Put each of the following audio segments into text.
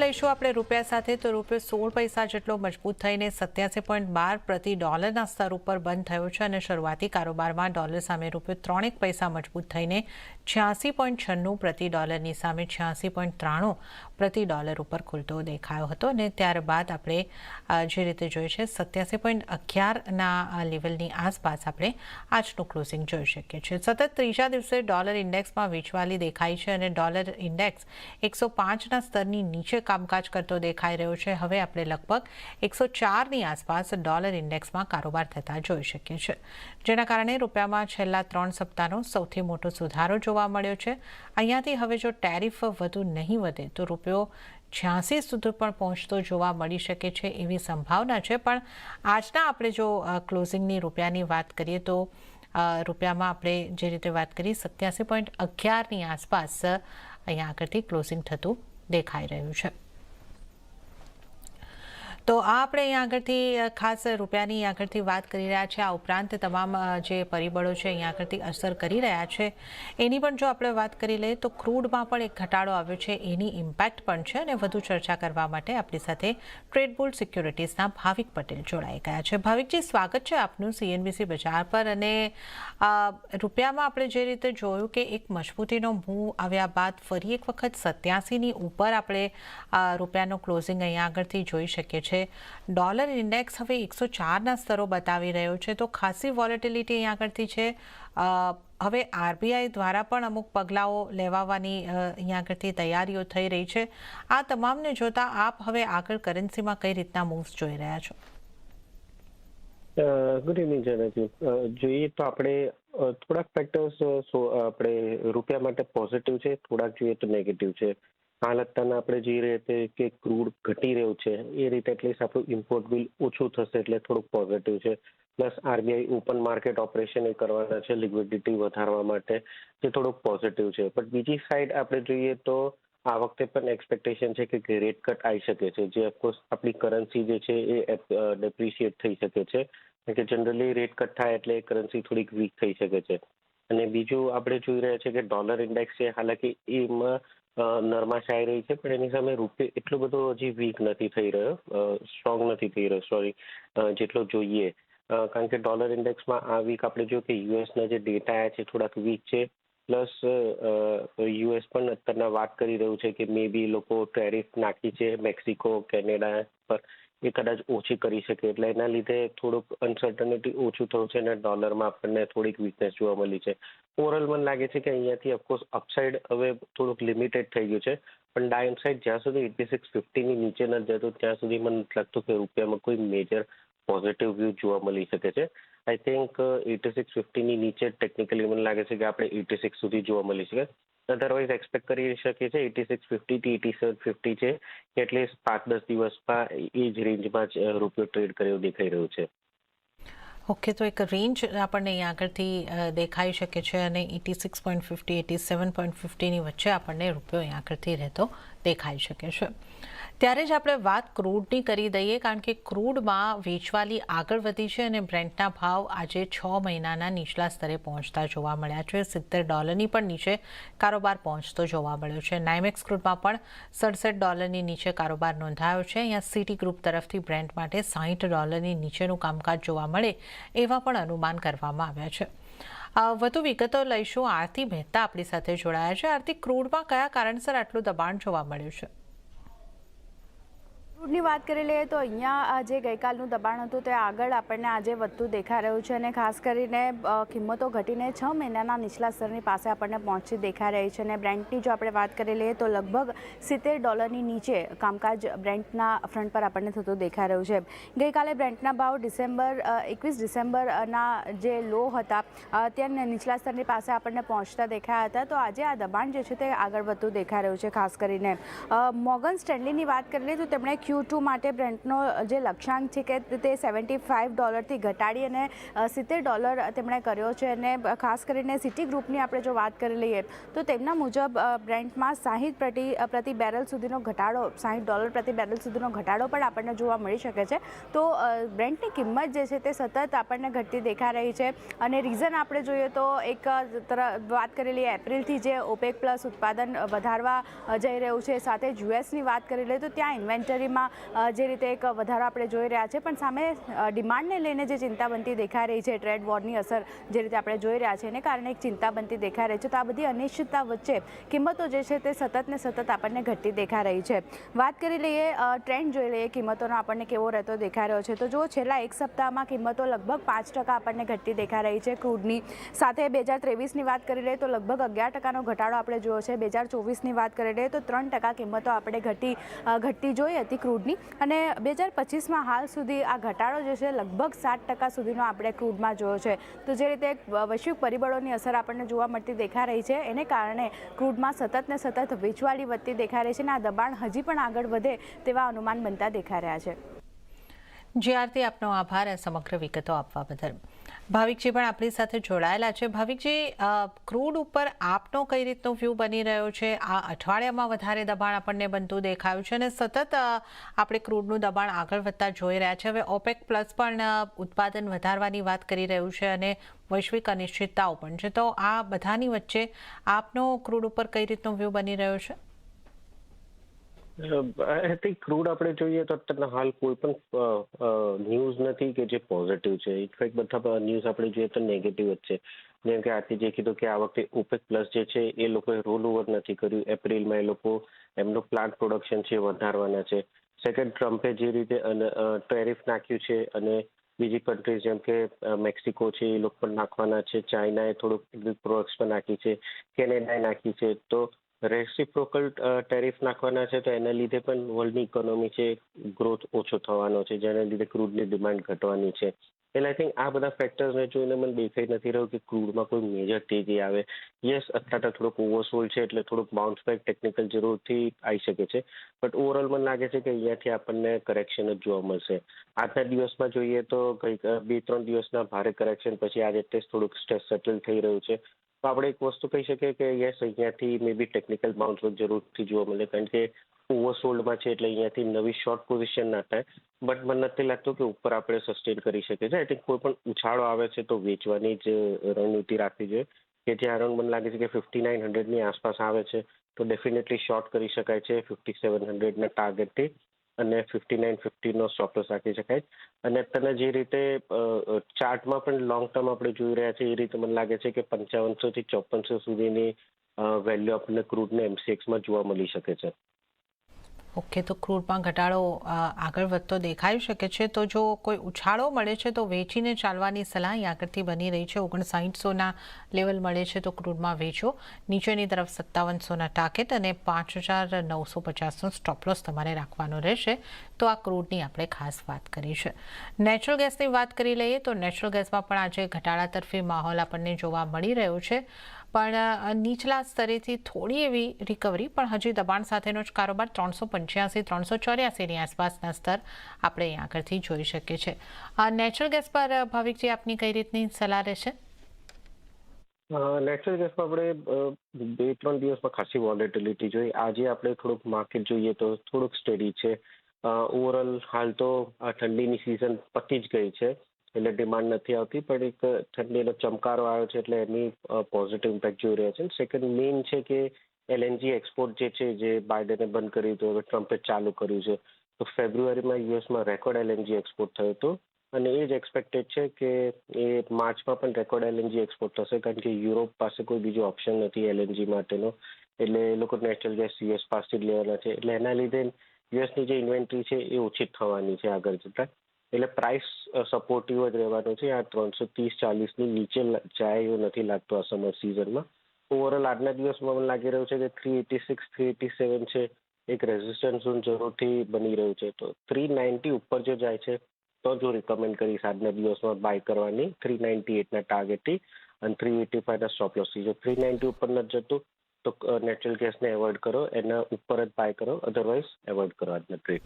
લઈશું આપણે રૂપિયા સાથે તો રૂપિયો 16 પૈસા જેટલો મજબૂત થઈને 87.12 પ્રતિ ડોલરના સ્તર ઉપર બંધ થયો છે અને શરૂઆતી કારોબારમાં ડોલર સામે રૂપિયો 3 પૈસા મજબૂત થઈને 86.96 પ્રતિ ડોલરની સામે 86.93 પ્રતિ ડોલર ઉપર ખુલતો દેખાયો હતો અને ત્યારબાદ આપણે જે રીતે જોઈએ છે 87.11ના લેવલની આસપાસ આપણે આજનું ક્લોઝિંગ જોઈ શકીએ છીએ। સતત ત્રીજા દિવસે ડોલર ઇન્ડેક્સમાં વેચવાલી દેખાઈ છે અને ડોલર ઇન્ડેક્સ 105ના સ્તરની નીચે કામકાજ કરતો દેખાઈ રહ્યો છે। હવે આપણે લગભગ 104ની આસપાસ ડોલર ઇન્ડેક્સમાં કારોબાર થતા જોઈ શકીએ છીએ, જેના કારણે રૂપિયામાં છેલ્લા 3 સપ્તાહનો સૌથી મોટો સુધારો જોવા મળ્યો છે। અહીંયાથી હવે જો ટેરિફ વધુ નહીં વધે તો રૂપિયો 86 સુધી પણ પહોંચતો જોવા મળી શકે છે એવી સંભાવના છે। પણ આજના આપણે જો ક્લોઝિંગની રૂપિયાની વાત કરીએ તો રૂપિયામાં આપણે જે રીતે વાત કરી 87.11ની આસપાસ અહીંયા આગળથી ક્લોઝિંગ થતું દેખાઈ રહ્યું છે। તો આ આપણે અહીંયા આગળથી ખાસ રૂપિયાની આગળથી વાત કરી રહ્યા છે। આ ઉપરાંત તમામ જે પરિબળો છે અહીંયા આગળથી અસર કરી રહ્યા છે એની પણ જો આપણે વાત કરી લઈએ તો ક્રૂડમાં પણ એક ઘટાડો આવ્યો છે, એની ઇમ્પેક્ટ પણ છે। અને વધુ ચર્ચા કરવા માટે આપણી સાથે ટ્રેડ બુલ સિક્યોરિટીઝના ભાવિક પટેલ જોડાઈ ગયા છે। ભાવિકજી, સ્વાગત છે આપનું CNBC બજાર પર। અને રૂપિયામાં આપણે જે રીતે જોયું કે એક મજબૂતીનો મૂવ આવ્યા બાદ ફરી એક વખત 87ની ઉપર આપણે રૂપિયાનો ક્લોઝિંગ અહીંયા આગળથી જોઈ શકીએ છીએ। ડોલર ઇન્ડેક્સ હવે 104ના સ્તરો બતાવી રહ્યો છે, તો ખાસી વોલેટિલિટી અહીંયા આગળથી છે। હવે RBI દ્વારા પણ અમુક પગલાઓ લેવાની અહીંયા આગળથી તૈયારીઓ થઈ રહી છે। આ તમામને જોતા આપ હવે આગળ કરન્સીમાં કઈ રીતના મૂવ્સ જોઈ રહ્યા છો? ગુડ ઇવનિંગ જનજી। જોઈએ તો આપણે થોડાક ફેક્ટર્સ આપણે રૂપિયા માટે પોઝિટિવ છે, થોડાક જોઈએ તો નેગેટિવ છે। હાલ અત્યારના આપણે જોઈ રહ્યા છીએ કે ક્રૂડ ઘટી રહ્યું છે, એ રીતે એટલીસ્ટ આપણું ઇમ્પોર્ટ બિલ ઓછું થશે એટલે થોડુંક પોઝિટિવ છે। Plus RBI open market operation એ કરવાના છે લિક્વિડિટી વધારવા માટે, જે થોડુંક પોઝિટિવ છે। બટ બીજી સાઈડ આપણે જોઈએ તો આ વખતે પણ એક્સપેક્ટેશન છે કે રેટ કટ આવી શકે છે, જે ઓફકોર્સ આપણી કરન્સી જે છે એ ડેપ્રિશિએટ થઈ શકે છે, કારણ કે જનરલી રેટ કટ થાય એટલે કરન્સી થોડીક વીક થઈ શકે છે। અને બીજું આપણે જોઈ રહ્યા છીએ કે ડોલર ઇન્ડેક્સ છે, હાલાકી એમાં નરમાશ આવી રહી છે, પણ એની સામે રૂપિયો એટલો બધો હજી વીક નથી થઈ રહ્યો, સ્ટ્રોંગ નથી થઈ રહ્યો, સોરી, જેટલો જોઈએ। કારણ કે ડોલર ઇન્ડેક્સમાં આ વીક આપણે જોયું કે યુએસના જે ડેટા આવ્યા છે થોડાક વીક છે। પ્લસ યુએસ પણ અત્યારના વાત કરી રહ્યું છે કે મે બી લોકો ટેરિફ નાખી છે મેક્સિકો, કેનેડા પર, એ કદાચ ઓછી કરી શકે, એટલે એના લીધે થોડુંક અનસર્ટનિટી ઓછું થયું છે અને ડોલરમાં આપણને થોડીક વીકનેસ જોવા મળી છે। ઓવરઓલ મને લાગે છે કે અહીંયાથી ઓફકોર્સ અપસાઇડ હવે થોડુંક લિમિટેડ થઈ ગયું છે, પણ ડાઉન સાઇડ જ્યાં સુધી 8650ની નીચે ન જતું ત્યાં સુધી મને નથી લાગતું કે રૂપિયામાં કોઈ મેજર પોઝિટિવ વ્યૂ જોવા મળી શકે છે। આઈ થિંક 8650ની નીચે ટેકનિકલી મને લાગે છે કે આપણે 86 સુધી જોવા મળી શકે। અધરવાઇઝ એક્સપેક્ટ કરી શકીએ છીએ 8650 થી 8750 છે, એટલીસ્ટ 5-10 દિવસમાં એ જ રેન્જમાં જ રૂપિયો ટ્રેડ કર્યો દેખાઈ રહ્યું છે। ઓકે, તો એક રેન્જ આપણને અહીંયા આગળથી દેખાઈ શકે છે અને 86.50 87.50ની વચ્ચે આપણને રૂપિયો અહીંયા આગળથી રહેતો દેખાઈ શકે છે। ત્યારે જ આપણે વાત ક્રૂડની કરી દઈએ, કારણ કે ક્રૂડમાં વેચવાલી આગળ વધી છે અને બ્રેન્ટના ભાવ આજે 6 મહિનાના નીચલા સ્તરે પહોંચતા જોવા મળ્યા છે। $70 પણ નીચે કારોબાર પહોંચતો જોવા મળ્યો છે। નાઇમેક્સ ક્રૂડમાં પણ $67 નીચે કારોબાર નોંધાયો છે। અહીંયા સિટી ગ્રુપ તરફથી બ્રેન્ટ માટે $60 નીચેનું કામકાજ જોવા મળે એવા પણ અનુમાન કરવામાં આવ્યા છે। વધુ વિગતો લઈશું। આરતી મહેતા આપણી સાથે જોડાયા છે। આરતી, ક્રૂડમાં કયા કારણસર આટલું દબાણ જોવા મળ્યું છે? ક્રૂડની વાત કરી લઈએ તો અહીંયા જે ગઈકાલનું દબાણ હતું તે આગળ આપણને આજે વધતું દેખાઈ રહ્યું છે અને ખાસ કરીને કિંમતો ઘટીને 6 મહિનાના નીચલા સ્તરની પાસે આપણને પહોંચી દેખાઈ રહી છે। અને બ્રેન્ટની જો આપણે વાત કરી લઈએ તો લગભગ $70 નીચે કામકાજ બ્રેન્ટના ફ્રન્ટ પર આપણને થતું દેખાઈ રહ્યું છે। ગઈકાલે બ્રેન્ટના ભાવ 21 ડિસેમ્બરના જે લો હતા ત્યાં નીચલા સ્તરની પાસે આપણને પહોંચતા દેખાયા હતા, તો આજે આ દબાણ જે છે તે આગળ વધતું દેખાઈ રહ્યું છે। ખાસ કરીને મોર્ગન સ્ટેનલીની વાત કરી લઈએ તો તેમણે Q2 માટે બ્રેન્ટનો જે લક્ષ્યાંક છે કે તે $75 ઘટાડી અને $70 તેમણે કર્યો છે. અને ખાસ કરીને સિટી ગ્રુપની આપણે જો વાત કરી લઈએ તો તેમના મુજબ બ્રેન્ટમાં 60 પ્રતિ બેરલ સુધીનો ઘટાડો, $60 પ્રતિ બેરલ સુધીનો ઘટાડો પણ આપણને જોવા મળી શકે છે. તો બ્રેન્ટની કિંમત જે છે તે સતત આપણને ઘટતી દેખાઈ રહી છે. અને રીઝન આપણે જોઈએ તો એક વાત કરી લઈએ એપ્રિલથી જે OPEC પ્લસ ઉત્પાદન વધારવા જઈ રહ્યું છે, સાથે યુએસની વાત કરી લઈએ તો ત્યાં ઇન્વેન્ટરીમાં જે રીતે એક વધારો આપણે જોઈ રહ્યા છે, પણ સામે ડિમાન્ડને લઈને જે ચિંતા બનતી દેખાઈ રહી છે, ટ્રેડ વોરની અસર જે રીતે આપણે જોઈ રહ્યા છે એને કારણે એક ચિંતા બનતી દેખાઈ રહી છે. તો આ બધી અનિશ્ચિતતા વચ્ચે કિંમતો જે છે તે સતત ને સતત આપણને ઘટતી દેખાઈ રહી છે. વાત કરી લઈએ, ટ્રેન્ડ જોઈ લઈએ કિંમતોનો આપણને કેવો રહેતો દેખાઈ રહ્યો છે. તો જો છેલ્લા એક સપ્તાહમાં કિંમતો લગભગ 5% આપણને ઘટતી દેખાઈ રહી છે ક્રૂડની. સાથે 2023ની વાત કરી લઈએ તો લગભગ 11%નો ઘટાડો આપણે જોયો છે. 2024ની વાત કરી લઈએ તો 3% કિંમતો આપણે ઘટતી જોઈ હતી ક્રૂડની. અને 2025માં હાલ સુધી આ ઘટાડો જે છે લગભગ 7% સુધીનો આપણે ક્રૂડમાં જોયો છે. તો જે રીતે વૈશ્વિક પરિબળોની અસર આપણને જોવા મળતી દેખાઈ રહી છે, એને કારણે ક્રૂડમાં સતત ને સતત વેચવાલી વધતી દેખાઈ રહી છે. અને આ દબાણ હજી પણ આગળ વધે તેવા અનુમાન બનતા દેખાઈ રહ્યા છે. જીઆરતી આપનો આભાર આ સમગ્ર વિગતો આપવા બદલ. ભાવિકજી પણ આપણી સાથે જોડાયેલા છે. ભાવિકજી, ક્રૂડ ઉપર આપનો કઈ રીતનો વ્યૂ બની રહ્યો છે? આ અઠવાડિયામાં વધારે દબાણ આપણને બનતું દેખાયું છે અને સતત આપણે ક્રૂડનું દબાણ આગળ વધતા જોઈ રહ્યા છે. હવે OPEC પ્લસ પણ ઉત્પાદન વધારવાની વાત કરી રહ્યું છે અને વૈશ્વિક અનિશ્ચિતતાઓ પણ છે. તો આ બધાની વચ્ચે આપનો ક્રૂડ ઉપર કઈ રીતનો વ્યૂ બની રહ્યો છે? આઈ થિંક ક્રૂડ આપણે જોઈએ તો અત્યારના હાલ કોઈ પણ ન્યૂઝ નથી કે જે પોઝિટિવ છે. ઇનફેક્ટ બધા ન્યૂઝ આપણે જોઈએ તો નેગેટિવ જ છે. જેમ કે આથી જે કીધું કે આ વખતે OPEC પ્લસ જે છે એ લોકોએ રોલ ઓવર નથી કર્યું. એપ્રિલમાં એ લોકો એમનું પ્લાન્ટ પ્રોડક્શન છે વધારવાના છે. સેકન્ડ, ટ્રમ્પે જે રીતે ટેરિફ નાખ્યું છે અને બીજી કન્ટ્રીઝ જેમ કે મેક્સિકો છે એ લોકો પણ નાખવાના છે. ચાઇનાએ થોડુંક પ્રોડક્ટ્સ પણ નાખી છે. કેનેડાએ નાખી છે. તો રેસિપ્રોકલ ટેરિફ નાખવાના છે, તો એના લીધે પણ વર્લ્ડની ઇકોનોમી છે ગ્રોથ ઓછો થવાનો છે, જેના લીધે ક્રૂડની ડિમાન્ડ ઘટવાની છે. એટલે આઈ થિંક આ બધા ફેક્ટર્સને જોઈને મને દેખાઈ નથી રહ્યું કે ક્રૂડમાં કોઈ મેજર તેજી આવે. યસ, અત્યારે થોડુંક ઓવરસોલ્ડ છે એટલે થોડુંક બાઉન્સ બેક ટેકનિકલ જરૂરથી આવી શકે છે. બટ ઓવરઓલ મને લાગે છે કે અહીંયાથી આપણને કરેક્શન જ જોવા મળશે. આજના દિવસમાં જોઈએ તો 2-3 દિવસના ભારે કરેક્શન પછી આજે થોડુંક સ્ટ્રેસ સેટલ થઈ રહ્યું છે. તો આપણે એક વસ્તુ કહી શકીએ કે યસ, અહીંયાથી મે બી ટેકનિકલ બાઉન્સ બેક જરૂરથી જોવા મળે, કારણ કે ઓવરસોલ્ડમાં છે એટલે અહીંયાથી નવી શોર્ટ પોઝિશન ના થાય. બટ મને નથી લાગતું કે ઉપર આપણે સસ્ટેન કરી શકીએ છીએ. આઈ થિંક કોઈ પણ ઉછાળો આવે છે તો વેચવાની જ રણનીતિ રાખવી જોઈએ. કે જે અરાઉન્ડ મને લાગે છે કે 5900ની આસપાસ આવે છે તો ડેફિનેટલી શોર્ટ કરી શકાય છે 5700ના ટાર્ગેટથી, અને 5950નો સ્ટોપ લોસ રાખી શકાય. અને અત્યારના જે રીતે ચાર્ટમાં પણ લોંગ ટર્મ આપણે જોઈ રહ્યા છીએ એ રીતે મને લાગે છે કે 5500 થી 5400 સુધીની વેલ્યુ આપણને ક્રૂડને MCXમાં જોવા મળી શકે છે. ઓકે, તો ક્રૂડમાં ઘટાડો આગળ વધતો દેખાઈ શકે છે. તો જો કોઈ ઉછાળો મળે છે તો વેચીને ચાલવાની સલાહ આગળથી બની રહી છે. 5900ના લેવલ મળે છે તો ક્રૂડમાં વેચો. નીચેની તરફ 5700ના ટાર્ગેટ અને 5950નો સ્ટોપ લોસ તમારે રાખવાનો રહેશે. તો આ ક્રૂડની આપણે ખાસ વાત કરી છે. નેચરલ ગેસની વાત કરી લઈએ તો નેચરલ ગેસમાં પણ આજે ઘટાડા તરફી માહોલ આપણને જોવા મળી રહ્યો છે. પણ નીચલા સ્તરેથી થોડી એવી રિકવરી, પણ હજી દબાણ સાથેનો જ કારોબાર 385-384ની આસપાસના સ્તર આપણે અહીં આગળથી જોઈ શકીએ છીએ. નેચરલ ગેસ પર ભાવિકજી આપની કઈ રીતની સલાહ રહેશે? નેચરલ ગેસમાં આપણે 2-3 દિવસમાં ખાસી વોલેટિલિટી જોઈ. આજે આપણે થોડુંક માર્કેટ જોઈએ તો થોડુંક સ્ટેડી છે. ઓવરઓલ હાલ તો આ ઠંડીની સિઝન પતી જ ગઈ છે એટલે ડિમાન્ડ નથી આવતી, પણ એક ઠંડીનો ચમકારો આવ્યો છે એટલે એની પોઝિટિવ ઇમ્પેક્ટ જોઈ રહ્યા છે. સેકન્ડ મેઇન છે કે LNG એક્સપોર્ટ જે છે, જે બાઇડને બંધ કર્યું હતું, હવે ટ્રમ્પે ચાલુ કર્યું છે. તો ફેબ્રુઆરીમાં યુએસમાં રેકોર્ડ LNG એક્સપોર્ટ થયો હતો અને એ જ એક્સપેક્ટેડ છે કે એ માર્ચમાં પણ રેકોર્ડ LNG એક્સપોર્ટ થશે, કારણ કે યુરોપ પાસે કોઈ બીજો ઓપ્શન નથી LNG માટેનો. એટલે એ લોકો નેચરલ ગેસ યુએસ પાસેથી જ લેવાના છે. એટલે એના લીધે યુએસની જે ઇન્વેન્ટરી છે એ ઓછી થવાની છે આગળ જતાં. એટલે પ્રાઇસ સપોર્ટિવ જ રહેવાનો છે. આ 330-40ની નીચે જાય એવું નથી લાગતું આ સમર સિઝનમાં. ઓવરઓલ આજના દિવસમાં મને લાગી રહ્યું છે કે 386-387 છે એક રેઝિસ્ટન્સ ઝોન જરૂરથી બની રહ્યું છે. તો 390 ઉપર જો જાય છે તો જો રિકમેન્ડ કરીશ આજના દિવસમાં બાય કરવાની 398ના ટાર્ગેટથી અને 385ના સ્ટોપ લોસથી. જો 390 ઉપર નથી જતું તો નેચરલ ગેસને એવોઇડ કરો, એના ઉપર જ બાય કરો, અધરવાઇઝ એવોઇડ કરો આજના ટ્રેડ.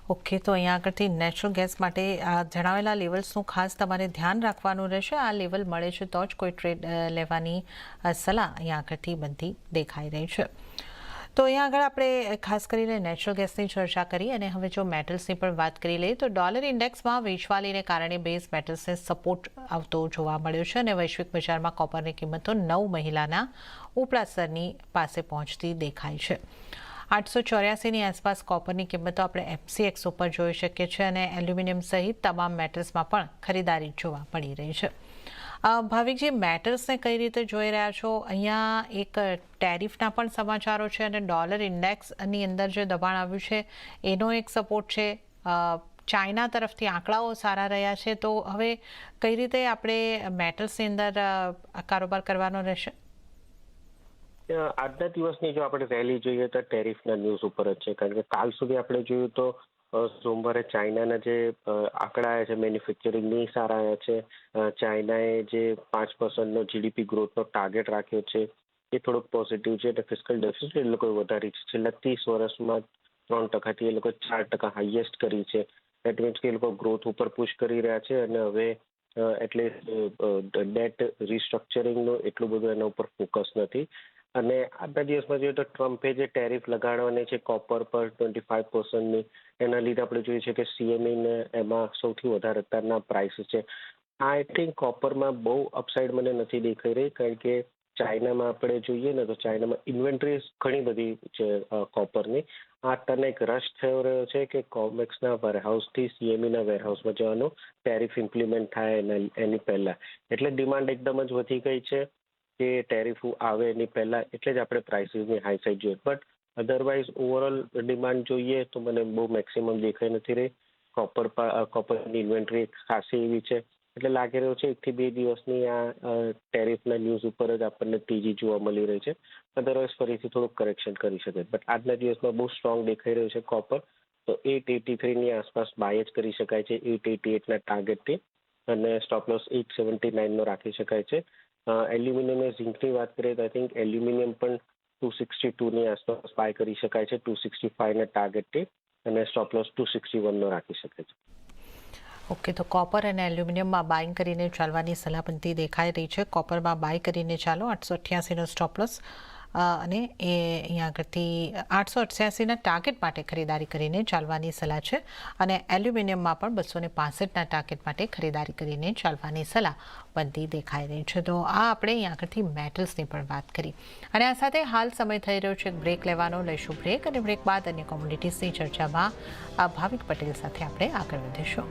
ઓકે, તો અહીંયા આગળથી નેચરલ ગેસ માટે આ જણાવેલા લેવલ્સનું ખાસ તમારે ધ્યાન રાખવાનું રહેશે. આ લેવલ મળે છે તો જ કોઈ ટ્રેડ લેવાની સલાહ અહીંયા આગળથી બનતી દેખાઈ રહી છે. તો અહીંયા આગળ આપણે ખાસ કરીને નેચરલ ગેસની ચર્ચા કરી અને હવે જો મેટલ્સની પણ વાત કરી લઈએ તો ડોલર ઇન્ડેક્સમાં વેચવાલીને કારણે બેઝ મેટલ્સને સપોર્ટ આવતો જોવા મળ્યો છે અને વૈશ્વિક બજારમાં કોપરની કિંમતો 9 મહિનાના ઉપલા સ્તરની પાસે પહોંચતી દેખાય છે. 884ની આસપાસ કોપરની કિંમતો આપણે એફસીએક્સ ઉપર જોઈ શકીએ છીએ અને એલ્યુમિનિયમ સહિત તમામ મેટલ્સમાં પણ ખરીદારી જોવા મળી રહી છે. ભાવિકજી, મેટલ્સને કઈ રીતે જોઈ રહ્યા છો? અહીંયા એક ટેરિફના પણ સમાચારો છે અને ડોલર ઇન્ડેક્સની અંદર જે દબાણ આવ્યું છે એનો એક સપોર્ટ છે. ચાઇના તરફથી આંકડાઓ સારા રહ્યા છે, તો હવે કઈ રીતે આપણે મેટલ્સની અંદર કારોબાર કરવાનો રહેશે? આજના દિવસની જો આપણે રેલી જોઈએ તો ટેરિફના ન્યૂઝ ઉપર જ છે, કારણ કે કાલ સુધી આપણે જોયું તો સોમવારે ચાઇનાના જે આંકડા આવ્યા છે મેન્યુફેક્ચરિંગની સારા આવ્યા છે. ચાઇનાએ જે 5% જીડીપી ગ્રોથનો ટાર્ગેટ રાખ્યો છે એ થોડોક પોઝિટિવ છે. એટલે ફિસ્કલ ડેફિસિટ એ લોકોએ વધારી છે. છેલ્લા 30 વર્ષમાં 3%થી એ લોકો 4% હાઈએસ્ટ કરી છે. દેટ મીન્સ કે એ લોકો ગ્રોથ ઉપર પુશ કરી રહ્યા છે અને હવે એટલે ડેટ રિસ્ટ્રક્ચરિંગનું એટલું બધું એના ઉપર ફોકસ નથી. અને આજના દિવસમાં જોઈએ તો ટ્રમ્પે જે ટેરિફ લગાડવાની છે કોપર પર 25%ની, એના લીધે આપણે જોઈએ છે કે સીએમઈને એમાં સૌથી વધારે અત્યારના પ્રાઇસીસ છે. આઈ થિંક કોપરમાં બહુ અપસાઇડ મને નથી દેખાઈ રહી, કારણ કે ચાઇનામાં આપણે જોઈએ ને તો ચાઇનામાં ઇન્વેન્ટરીઝ ઘણી બધી છે કોપરની. આ અત્યારના એક રશ થયો રહ્યો છે કે કોમેક્સના વેરહાઉસથી સીએમઈના વેરહાઉસમાં જવાનો ટેરિફ ઇમ્પ્લિમેન્ટ થાય એની પહેલાં, એટલે ડિમાન્ડ એકદમ જ વધી ગઈ છે કે ટેરિફ આવે એની પહેલાં, એટલે જ આપણે પ્રાઇસીસની હાઈ સાઈડ જોઈએ. બટ અધરવાઇઝ ઓવરઓલ ડિમાન્ડ જોઈએ તો મને બહુ મેક્સિમમ દેખાઈ નથી રહી. કોપરની ઇન્વેન્ટરી ખાસી એવી છે, એટલે લાગી રહ્યું છે 1 થી 2 દિવસની આ ટેરિફના ન્યૂઝ ઉપર જ આપણને તેજી જોવા મળી રહી છે. અધરવાઇઝ ફરીથી થોડુંક કરેક્શન કરી શકે, બટ આજના દિવસમાં બહુ સ્ટ્રોંગ દેખાઈ રહ્યું છે કોપર. તો 883ની આસપાસ બાય જ કરી શકાય છે 888ના ટાર્ગેટથી, અને સ્ટોપ લોસ 879નો રાખી શકાય છે. એલ્યુમિનિયમ અને ઝિંકની વાત કરીએ તો આઈ થિંક એલ્યુમિનિયમ પણ 262ની આસપાસ બાય કરી શકાય છે 265ના ટાર્ગેટથી, અને સ્ટોપ લોસ 261નો રાખી શકાય છે. ઓકે, તો કોપર અને એલ્યુમિનિયમમાં બાઇંગ કરીને ચાલવાની સલાહ બનતી દેખાઈ રહી છે. કોપરમાં બાય કરીને ચાલો 888નો સ્ટોપ લોસ અને એ અહીંયા આગળથી 888ના ટાર્ગેટ માટે ખરીદારી કરીને ચાલવાની સલાહ છે અને એલ્યુમિનિયમમાં પણ 265ના ટાર્ગેટ માટે ખરીદારી કરીને ચાલવાની સલાહ બનતી દેખાઈ રહી છે. તો આ આપણે અહીંયા આગળથી મેટલ્સની પણ વાત કરી અને આ સાથે હાલ સમય થઈ રહ્યો છે બ્રેક લેવાનો. લઈશું બ્રેક અને બ્રેક બાદ અન્ય કોમોડિટીઝની ચર્ચામાં ભાવિક પટેલ સાથે આપણે આગળ વધીશું.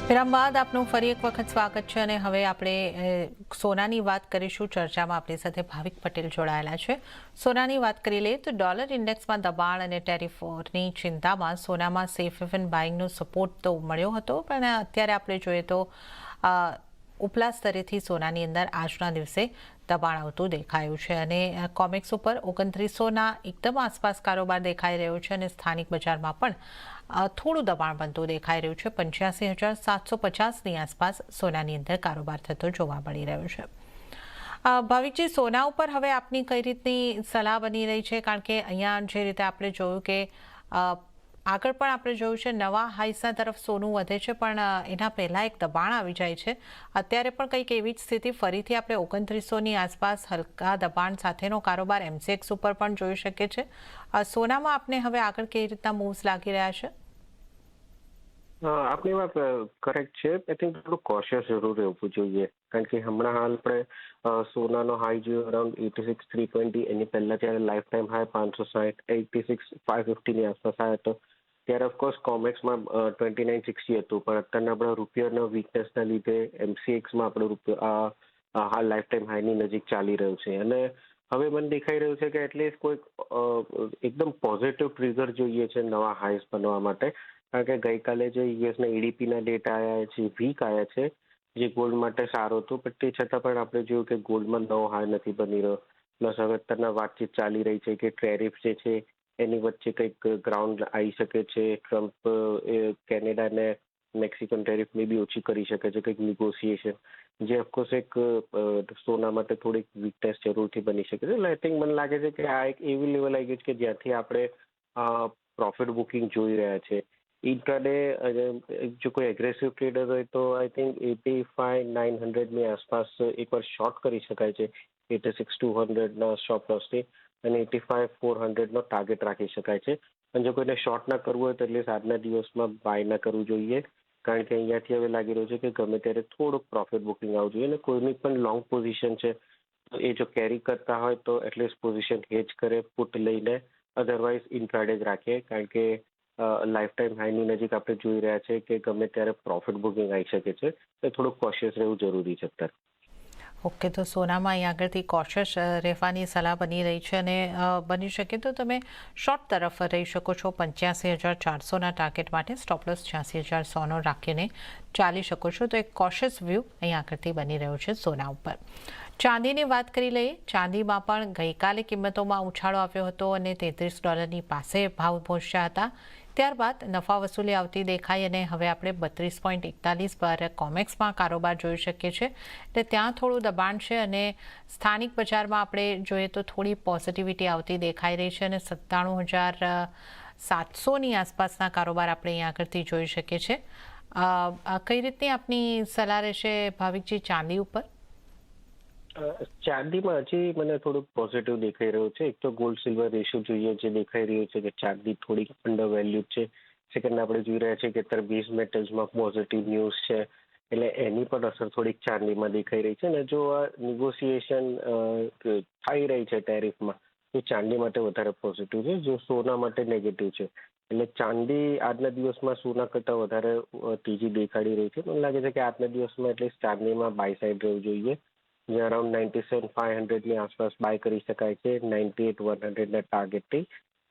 વિરામ બાદ આપનું ફરી એક વખત સ્વાગત છે અને હવે આપણે સોનાની વાત કરીશું. ચર્ચામાં આપણી સાથે ભાવિક પટેલ જોડાયેલા છે. સોનાની વાત કરી લઈએ તો ડોલર ઇન્ડેક્સમાં દબાણ અને ટેરિફની ચિંતામાં સોનામાં સેફ હેવન બાઇંગનો સપોર્ટ તો મળ્યો હતો, પણ અત્યારે આપણે જોઈએ તો ઉપલા સ્તરેથી સોનાની અંદર આજના દિવસે દબાણ આવતું દેખાયું છે અને કોમેક્સ ઉપર 2900ના એકદમ આસપાસ કારોબાર દેખાઈ રહ્યો છે અને સ્થાનિક બજારમાં પણ થોડું દબાણ બનતું દેખાઈ રહ્યું છે. 85,750ની આસપાસ સોનાની અંદર કારોબાર થતો જોવા મળી રહ્યો છે. ભાવિકજી, સોના ઉપર હવે આપની કઈ રીતની સલાહ બની રહી છે? કારણ કે અહીંયા જે રીતે આપણે જોયું કે આગળ પણ આપણે જોયું છે નવા હાઈસના તરફ સોનું વધે છે, પણ એના પહેલાં એક દબાણ આવી જાય છે. અત્યારે પણ કંઈક એવી જ સ્થિતિ ફરીથી આપણે 2900ની આસપાસ હલકા દબાણ સાથેનો કારોબાર એમસીએક્સ ઉપર પણ જોઈ શકીએ છીએ. સોનામાં આપને હવે આગળ કેવી રીતના મૂવ્સ લાગી રહ્યા છે? આપની વાત કરેક્ટ છે. આઈ થિંક થોડું કોશિયસ જરૂર રહેવું જોઈએ, કારણ કે હમણાં હાલ આપણે સોનાનો હાઈ જોયો અરાઉન્ડ 86,320, એની પહેલા જ્યારે લાઈફ ટાઈમ હાઈ 560, 86,550ની આસપાસ આવ્યો હતો ત્યારે ઓફકોર્સ કોમેક્સમાં 2960 હતું, પણ અત્યારના આપણા રૂપિયાના વીકનેસના લીધે એમસીએક્સમાં આપણો હાલ લાઈફ ટાઈમ હાઈની નજીક ચાલી રહ્યું છે. અને હવે મને દેખાઈ રહ્યું છે કે એટલીસ્ટ કોઈક એકદમ પોઝિટિવ ટ્રિગર જોઈએ છે નવા હાઈસ બનવા માટે, કારણ કે ગઈકાલે જે યુએસના એડીપીના ડેટા આવ્યા છે વીક આવ્યા છે, જે ગોલ્ડ માટે સારું હતું, પણ તે છતાં પણ આપણે જોયું કે ગોલ્ડમાં નવો હાઈ નથી બની રહ્યો. પ્લસ હવે અત્યારના વાતચીત ચાલી રહી છે કે ટેરિફ જે છે એની વચ્ચે કંઈક ગ્રાઉન્ડ આવી શકે છે. ટ્રમ્પ કેનેડાને મેક્સિકન ટેરિફ મે બી ઓછી કરી શકે છે, કંઈક નિગોસિએશન, જે ઓફકોર્સ એક સોના માટે થોડીક વીકનેસ જરૂરથી બની શકે છે. એટલે આઈ થિંક મને લાગે છે કે આ એક એવી લેવલ આવી ગઈ છે કે જ્યાંથી આપણે પ્રોફિટ બુકિંગ જોઈ રહ્યા છે. ઇન્ટ્રાડે જો કોઈ એગ્રેસિવ ટ્રેડર હોય તો આઈ થિંક 85,900 ની આસપાસ એકવાર શોર્ટ કરી શકાય છે, 86,200 સ્ટોપ લોસથી, અને 85,400 ટાર્ગેટ રાખી શકાય છે. અને જો કોઈને શોર્ટ ના કરવું હોય તો એટલીસ્ટ આજના દિવસમાં બાય ના કરવું જોઈએ, કારણ કે અહીંયાથી હવે લાગી રહ્યું છે કે ગમે ત્યારે થોડુંક પ્રોફિટ બુકિંગ આવવું જોઈએ. અને કોઈની પણ લોંગ પોઝિશન છે તો એ જો કેરી કરતા હોય તો એટલીસ્ટ પોઝિશન હેજ કરે પુટ લઈને, અધરવાઇઝ ઇન્ટ્રાડે જ રાખે, કારણ કે લાઈફ ટાઈમ હાઈની નજીક આપણે જોઈ રહ્યા છે કે ગમે ત્યારે પ્રોફિટ બુકિંગ આવી શકે છે. તો થોડુંક કોશિયસ રહેવું જરૂરી છે અત્યારે. ઓકે, તો સોનામાં અહીં આગળથી કોશિયસ રહેવાની સલાહ બની રહી છે અને બની શકે તો તમે શોર્ટ તરફ રહી શકો છો. 85,400ના ટાર્ગેટ માટે સ્ટોપલોસ 86,100નો રાખીને ચાલી શકો છો. તો એક કોશિયસ વ્યૂ અહીં આગળથી બની રહ્યો છે સોના ઉપર. ચાંદીની વાત કરી લઈએ. ચાંદીમાં પણ ગઈકાલે કિંમતોમાં ઉછાળો આવ્યો હતો અને $33 પાસે ભાવ પહોંચ્યા હતા. ત્યારબાદ નફા વસૂલી આવતી દેખાઈ અને હવે આપણે 32.41 પર કોમેક્સમાં કારોબાર જોઈ શકીએ છીએ. એટલે ત્યાં થોડું દબાણ છે અને સ્થાનિક બજારમાં આપણે જોઈએ તો થોડી પોઝિટિવિટી આવતી દેખાઈ રહી છે અને 97,700ની આસપાસના કારોબાર આપણે અહીં આગળથી જોઈ શકીએ છીએ. કઈ રીતની આપની સલાહ રહેશે ભાવિકજી ચાંદી ઉપર? ચાંદીમાં હજી મને થોડુંક પોઝિટિવ દેખાઈ રહ્યું છે. એક તો ગોલ્ડ સિલ્વર રેશિયો જોઈએ જે દેખાઈ રહ્યું છે કે ચાંદી થોડીક અંડર વેલ્યુડ છે. સેકન્ડ આપણે જોઈ રહ્યા છીએ કે અત્યારે બેઝ મેટલ્સમાં પોઝિટિવ ન્યૂઝ છે, એટલે એની પણ અસર થોડીક ચાંદીમાં દેખાઈ રહી છે. અને જો આ નિગોસિએશન થઈ રહી છે ટેરિફમાં તો ચાંદી માટે વધારે પોઝિટિવ છે, જો સોના માટે નેગેટિવ છે. એટલે ચાંદી આજના દિવસમાં સોના કરતાં વધારે તેજી દેખાડી રહી છે. મને લાગે છે કે આજના દિવસમાં એટલીસ્ટ ચાંદીમાં બાય સાઇડ રહેવું જોઈએ, જે અરાઉન્ડ 97,500ની આસપાસ બાય કરી શકાય છે, 98,100ના ટાર્ગેટથી,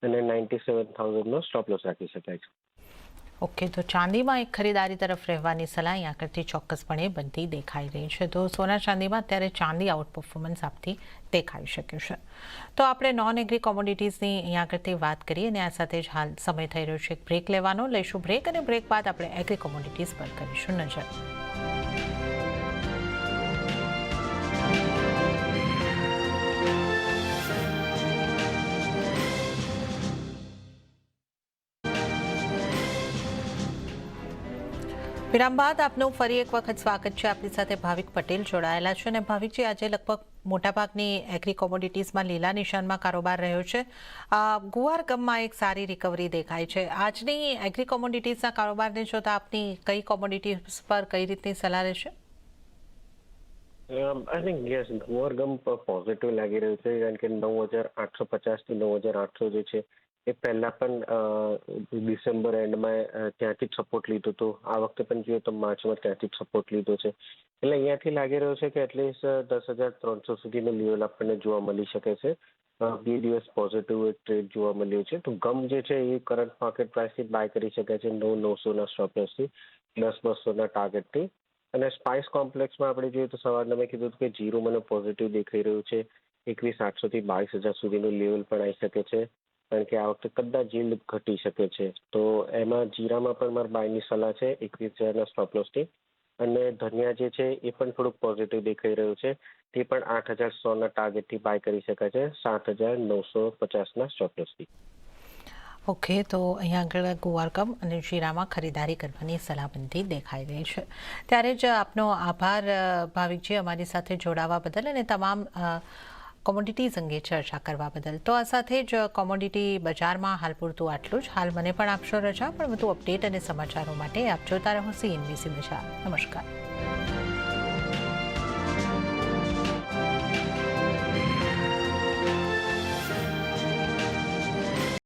અને 97,000નો સ્ટોપ લોસ રાખી શકાય છે. ઓકે, તો ચાંદીમાં એક ખરીદારી તરફ રહેવાની સલાહ અહીં આગળથી ચોક્કસપણે બનતી દેખાઈ રહી છે. તો સોના ચાંદીમાં અત્યારે ચાંદી આઉટ પરફોર્મન્સ આપતી દેખાઈ શકે છે. તો આપણે નોન એગ્રી કોમોડિટીઝની અહીં આગળથી વાત કરીએ અને આ સાથે જ હાલ સમય થઈ રહ્યો છે એક બ્રેક લેવાનો. લઈશું બ્રેક અને બ્રેક બાદ આપણે એગ્રી કોમોડિટીઝ પર કરીશું નજર. વિરામ બાદ આપનું ફરી એક વખત સ્વાગત છે. આપણી સાથે ભાવિક પટેલ જોડાયેલા છે. અને ભાવિકજી, આજે લગભગ મોટાભાગની એગ્રી કોમોડિટીઝમાં લીલા નિશાનમાં કારોબાર રહ્યો છે. ગુવાર ગમમાં એક સારી રિકવરી દેખાય છે. આજની એગ્રી કોમોડિટીઝના કારોબારને જોતા આપની કઈ કોમોડિટીઝ પર કઈ રીતની સલાહ રહેશે? આઈ થિંક યસ, ગુવાર ગમ પોઝિટિવ લાગી રહ્યું છે, કારણ કે 9,850થી 9,800 જે છે એ પહેલા પણ ડિસેમ્બર એન્ડમાં ત્યાંથી જ સપોર્ટ લીધો હતો. આ વખતે પણ જોઈએ તો માર્ચમાં ત્યાંથી જ સપોર્ટ લીધો છે. એટલે અહીંયાથી લાગી રહ્યો છે કે એટલીસ્ટ 10,300 સુધીનો લેવલ આપણને જોવા મળી શકે છે. 2 દિવસ પોઝિટિવ ટ્રેડ જોવા મળ્યો છે. તો ગમ જે છે એ કરંટ માર્કેટ પ્રાઇસથી બાય કરી શકાય છે 9,900ના સ્ટોપ લોસથી, 10,200ના ટાર્ગેટથી. અને સ્પાઇસ કોમ્પ્લેક્સમાં આપણે જોઈએ તો સવારના મેં કીધું કે જીરો મને પોઝિટિવ દેખાઈ રહ્યું છે. 21,800થી 22,000 સુધીનું લેવલ પણ આવી શકે છે, કારણ કે આ વખતે કદાચ yield ઘટી શકે છે. તો એમાં જીરામાં પણ મારી બાયની સલાહ છે 21,000ના સ્ટોપ લોસથી. અને ધનિયા જે છે એ પણ થોડુંક પોઝિટિવ દેખાઈ રહ્યું છે. તે પણ 8,100ના ટાર્ગેટથી બાય કરી શકાય છે 7,950ના સ્ટોપ લોસથી. ઓકે, તો અહીંયા આગળ ગુવારગમ અને જીરામાં ખરીદારી કરવાની સલાહ બનતી દેખાઈ રહી છે. ત્યારે જ આપનો આભાર ભાવિકજી, અમારી સાથે જોડાવા બદલ અને તમામ કોમોડિટીઝ અંગે ચર્ચા કરવા બદલ. તો આ સાથે જ કોમોડિટી બજારમાં હાલ પૂરતું આટલું જ. હાલ મને પણ આપશો રજા, પણ વધુ અપડેટ અને સમાચારો માટે આપ જોતા રહો CNBC બજાર. નમસ્કાર.